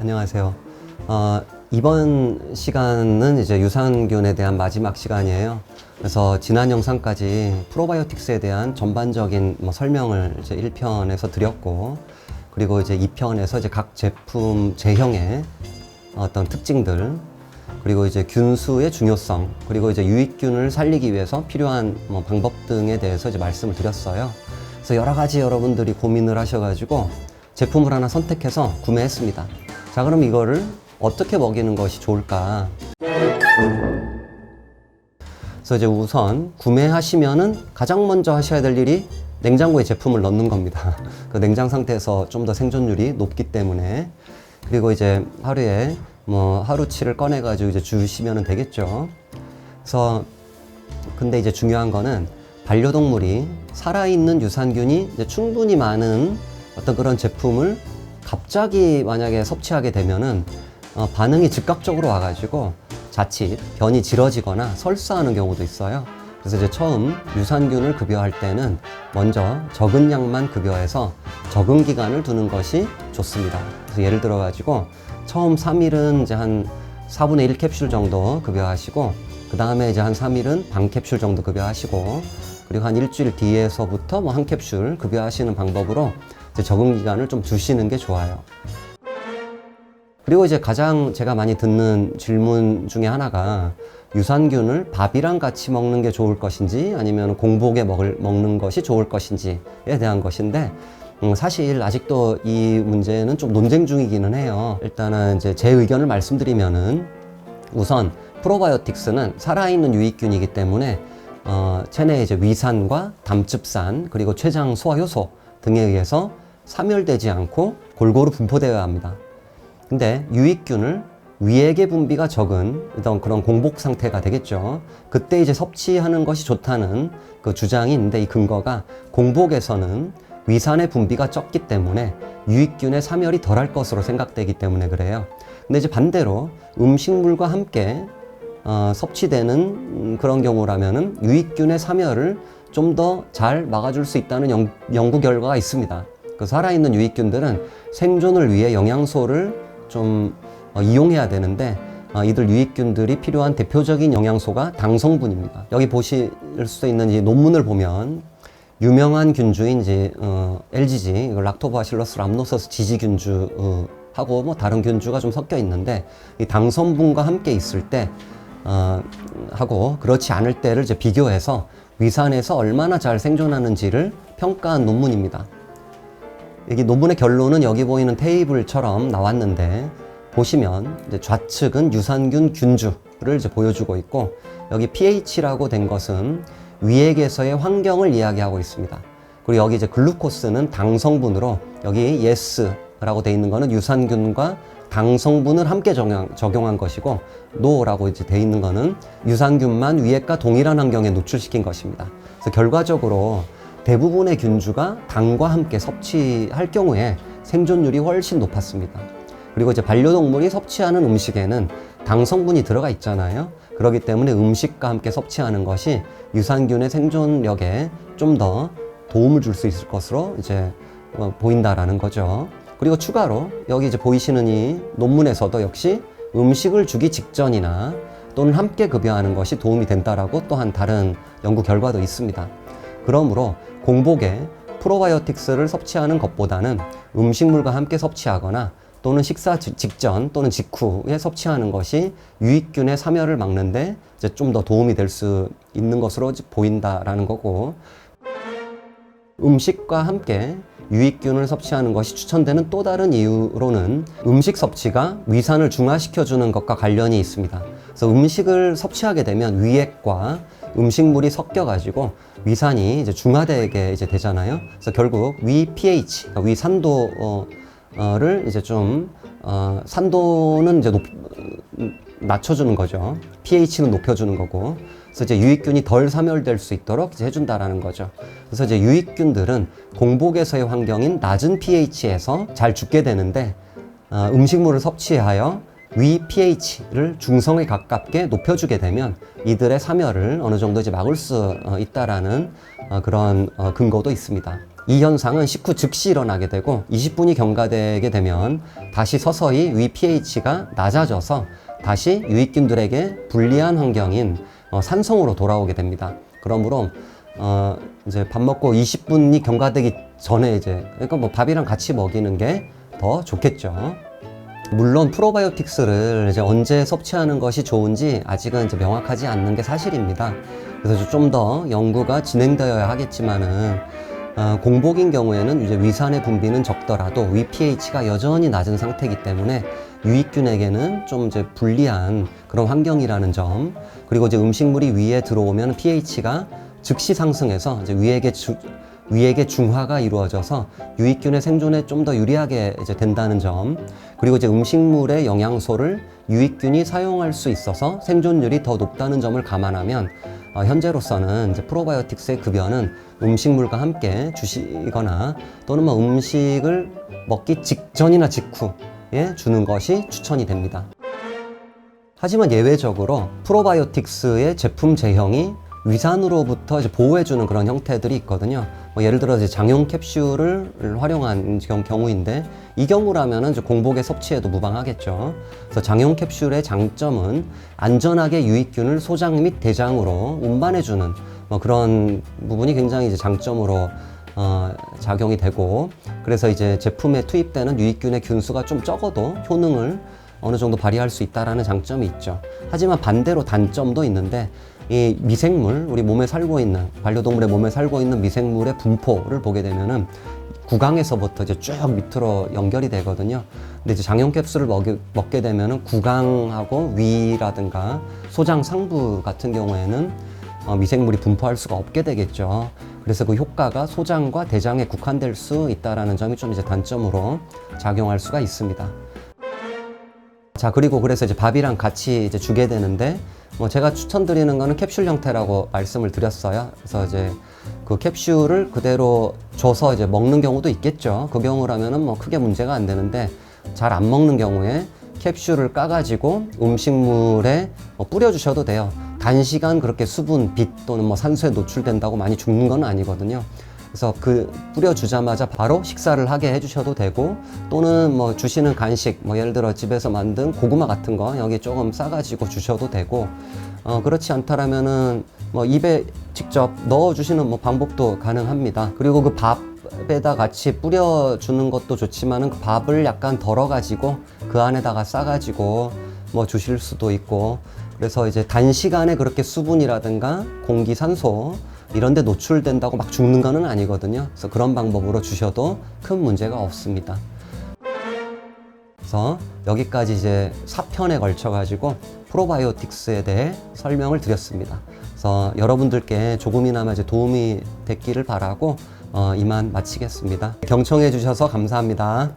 안녕하세요. 이번 시간은 이제 유산균에 대한 마지막 시간이에요. 그래서 지난 영상까지 프로바이오틱스에 대한 전반적인 설명을 이제 1편에서 드렸고, 그리고 이제 2편에서 이제 각 제품 제형의 어떤 특징들, 그리고 이제 균수의 중요성, 그리고 이제 유익균을 살리기 위해서 필요한 방법 등에 대해서 이제 말씀을 드렸어요. 그래서 여러 가지 여러분들이 고민을 하셔가지고 제품을 하나 선택해서 구매했습니다. 자, 그럼 이거를 어떻게 먹이는 것이 좋을까? 그래서 이제 우선 구매하시면은 가장 먼저 하셔야 될 일이 냉장고에 제품을 넣는 겁니다. 그 냉장 상태에서 좀 더 생존율이 높기 때문에. 그리고 이제 하루에 하루치를 꺼내가지고 이제 주시면 되겠죠. 그래서 근데 이제 중요한 거는 반려동물이 살아있는 유산균이 이제 충분히 많은 어떤 그런 제품을 갑자기 만약에 섭취하게 되면은 반응이 즉각적으로 와가지고 자칫 변이 질어지거나 설사하는 경우도 있어요. 그래서 이제 처음 유산균을 급여할 때는 먼저 적은 양만 급여해서 적응 기간을 두는 것이 좋습니다. 그래서 예를 들어 가지고 처음 3일은 이제 한 4분의 1 캡슐 정도 급여하시고, 그 다음에 이제 한 3일은 반 캡슐 정도 급여하시고, 그리고 한 일주일 뒤에서부터 한 캡슐 급여하시는 방법으로 이제 적응 기간을 좀 두시는 게 좋아요. 그리고 이제 가장 제가 많이 듣는 질문 중에 하나가 유산균을 밥이랑 같이 먹는 게 좋을 것인지 아니면 공복에 먹는 것이 좋을 것인지에 대한 것인데, 사실 아직도 이 문제는 좀 논쟁 중이기는 해요. 일단은 이제 제 의견을 말씀드리면은, 우선 프로바이오틱스는 살아있는 유익균이기 때문에 체내에 이제 위산과 담즙산 그리고 췌장 소화 효소 등에 의해서 사멸되지 않고 골고루 분포되어야 합니다. 근데 유익균을 위액의 분비가 적은 어떤 그런 공복 상태가 되겠죠. 그때 이제 섭취하는 것이 좋다는 그 주장이 있는데, 이 근거가 공복에서는 위산의 분비가 적기 때문에 유익균의 사멸이 덜할 것으로 생각되기 때문에 그래요. 근데 이제 반대로 음식물과 함께 섭취되는 그런 경우라면은 유익균의 사멸을 좀 더 잘 막아줄 수 있다는 연구 결과가 있습니다. 그 살아있는 유익균들은 생존을 위해 영양소를 좀 이용해야 되는데, 이들 유익균들이 필요한 대표적인 영양소가 당성분입니다. 여기 보실 수 있는 이 논문을 보면 유명한 균주인 이제 LGG 락토바실러스 람노서스 지지균주 하고 다른 균주가 좀 섞여 있는데, 이 당성분과 함께 있을 때 하고 그렇지 않을 때를 이제 비교해서 위산에서 얼마나 잘 생존하는지를 평가한 논문입니다. 여기 논문의 결론은 여기 보이는 테이블처럼 나왔는데, 보시면 이제 좌측은 유산균 균주를 이제 보여주고 있고, 여기 pH라고 된 것은 위액에서의 환경을 이야기하고 있습니다. 그리고 여기 이제 글루코스는 당성분으로, 여기 yes라고 돼 있는 거는 유산균과 당성분을 함께 적용한 것이고, no라고 이제 돼 있는 거는 유산균만 위액과 동일한 환경에 노출시킨 것입니다. 그래서 결과적으로 대부분의 균주가 당과 함께 섭취할 경우에 생존율이 훨씬 높았습니다. 그리고 이제 반려동물이 섭취하는 음식에는 당 성분이 들어가 있잖아요. 그렇기 때문에 음식과 함께 섭취하는 것이 유산균의 생존력에 좀 더 도움을 줄 수 있을 것으로 이제 보인다라는 거죠. 그리고 추가로 여기 이제 보이시는 이 논문에서도 역시 음식을 주기 직전이나 또는 함께 급여하는 것이 도움이 된다라고 또한 다른 연구 결과도 있습니다. 그러므로 공복에 프로바이오틱스를 섭취하는 것보다는 음식물과 함께 섭취하거나 또는 식사 직전 또는 직후에 섭취하는 것이 유익균의 사멸을 막는데 이제 좀 더 도움이 될 수 있는 것으로 보인다라는 거고, 음식과 함께 유익균을 섭취하는 것이 추천되는 또 다른 이유로는 음식 섭취가 위산을 중화시켜주는 것과 관련이 있습니다. 그래서 음식을 섭취하게 되면 위액과 음식물이 섞여가지고 위산이 이제 중화되게 이제 되잖아요. 그래서 결국 위 pH, 위 산도를 이제 좀 산도는 이제 낮춰주는 거죠. pH는 높여주는 거고. 그래서 이제 유익균이 덜 사멸될 수 있도록 이제 해준다라는 거죠. 그래서 이제 유익균들은 공복에서의 환경인 낮은 pH에서 잘 죽게 되는데, 음식물을 섭취하여 위 pH를 중성에 가깝게 높여주게 되면 이들의 사멸을 어느 정도 이제 막을 수 있다라는 그런 근거도 있습니다. 이 현상은 식후 즉시 일어나게 되고 20분이 경과되게 되면 다시 서서히 위 pH가 낮아져서 다시 유익균들에게 불리한 환경인 산성으로 돌아오게 됩니다. 그러므로 이제 밥 먹고 20분이 경과되기 전에 그러니까 뭐 밥이랑 같이 먹이는 게 더 좋겠죠. 물론 프로바이오틱스를 이제 언제 섭취하는 것이 좋은지 아직은 이제 명확하지 않는 게 사실입니다. 그래서 좀 더 연구가 진행되어야 하겠지만은 공복인 경우에는 이제 위산의 분비는 적더라도 위 pH가 여전히 낮은 상태이기 때문에 유익균에게는 좀 이제 불리한 그런 환경이라는 점, 그리고 이제 음식물이 위에 들어오면 pH가 즉시 상승해서 이제 위액의 중화가 이루어져서 유익균의 생존에 좀 더 유리하게 이제 된다는 점, 그리고 이제 음식물의 영양소를 유익균이 사용할 수 있어서 생존율이 더 높다는 점을 감안하면 현재로서는 이제 프로바이오틱스의 급여는 음식물과 함께 주시거나 또는 뭐 음식을 먹기 직전이나 직후에 주는 것이 추천이 됩니다. 하지만 예외적으로 프로바이오틱스의 제품 제형이 위산으로부터 이제 보호해주는 그런 형태들이 있거든요. 뭐 예를 들어 이제 장용 캡슐을 활용한 경우인데, 이 경우라면은 이제 공복에 섭취해도 무방하겠죠. 그래서 장용 캡슐의 장점은 안전하게 유익균을 소장 및 대장으로 운반해주는 뭐 그런 부분이 굉장히 이제 장점으로 작용이 되고, 그래서 이제 제품에 투입되는 유익균의 균수가 좀 적어도 효능을 어느 정도 발휘할 수 있다라는 장점이 있죠. 하지만 반대로 단점도 있는데, 이 미생물, 우리 몸에 살고 있는, 반려동물의 몸에 살고 있는 미생물의 분포를 보게 되면은 구강에서부터 이제 쭉 밑으로 연결이 되거든요. 근데 이제 장용 캡슐을 먹게 되면은 구강하고 위라든가 소장 상부 같은 경우에는 미생물이 분포할 수가 없게 되겠죠. 그래서 그 효과가 소장과 대장에 국한될 수 있다라는 점이 좀 이제 단점으로 작용할 수가 있습니다. 자, 그리고 그래서 이제 밥이랑 같이 이제 주게 되는데, 뭐 제가 추천드리는 거는 캡슐 형태라고 말씀을 드렸어요. 그래서 이제 그 캡슐을 그대로 줘서 이제 먹는 경우도 있겠죠. 그 경우라면은 뭐 크게 문제가 안 되는데, 잘 안 먹는 경우에 캡슐을 까가지고 음식물에 뿌려주셔도 돼요. 단시간 그렇게 수분, 빛 또는 뭐 산소에 노출된다고 많이 죽는 건 아니거든요. 그래서 그 뿌려주자마자 바로 식사를 하게 해주셔도 되고, 또는 뭐 주시는 간식, 뭐 예를 들어 집에서 만든 고구마 같은 거 여기 조금 싸가지고 주셔도 되고, 그렇지 않다라면은 뭐 입에 직접 넣어주시는 뭐 방법도 가능합니다. 그리고 그 밥에다 같이 뿌려주는 것도 좋지만은 그 밥을 약간 덜어가지고 그 안에다가 싸가지고 뭐 주실 수도 있고, 그래서 이제 단시간에 그렇게 수분이라든가 공기, 산소 이런 데 노출된다고 막 죽는 거는 아니거든요. 그래서 그런 방법으로 주셔도 큰 문제가 없습니다. 그래서 여기까지 이제 4편에 걸쳐 가지고 프로바이오틱스에 대해 설명을 드렸습니다. 그래서 여러분들께 조금이나마 이제 도움이 됐기를 바라고 이만 마치겠습니다. 경청해 주셔서 감사합니다.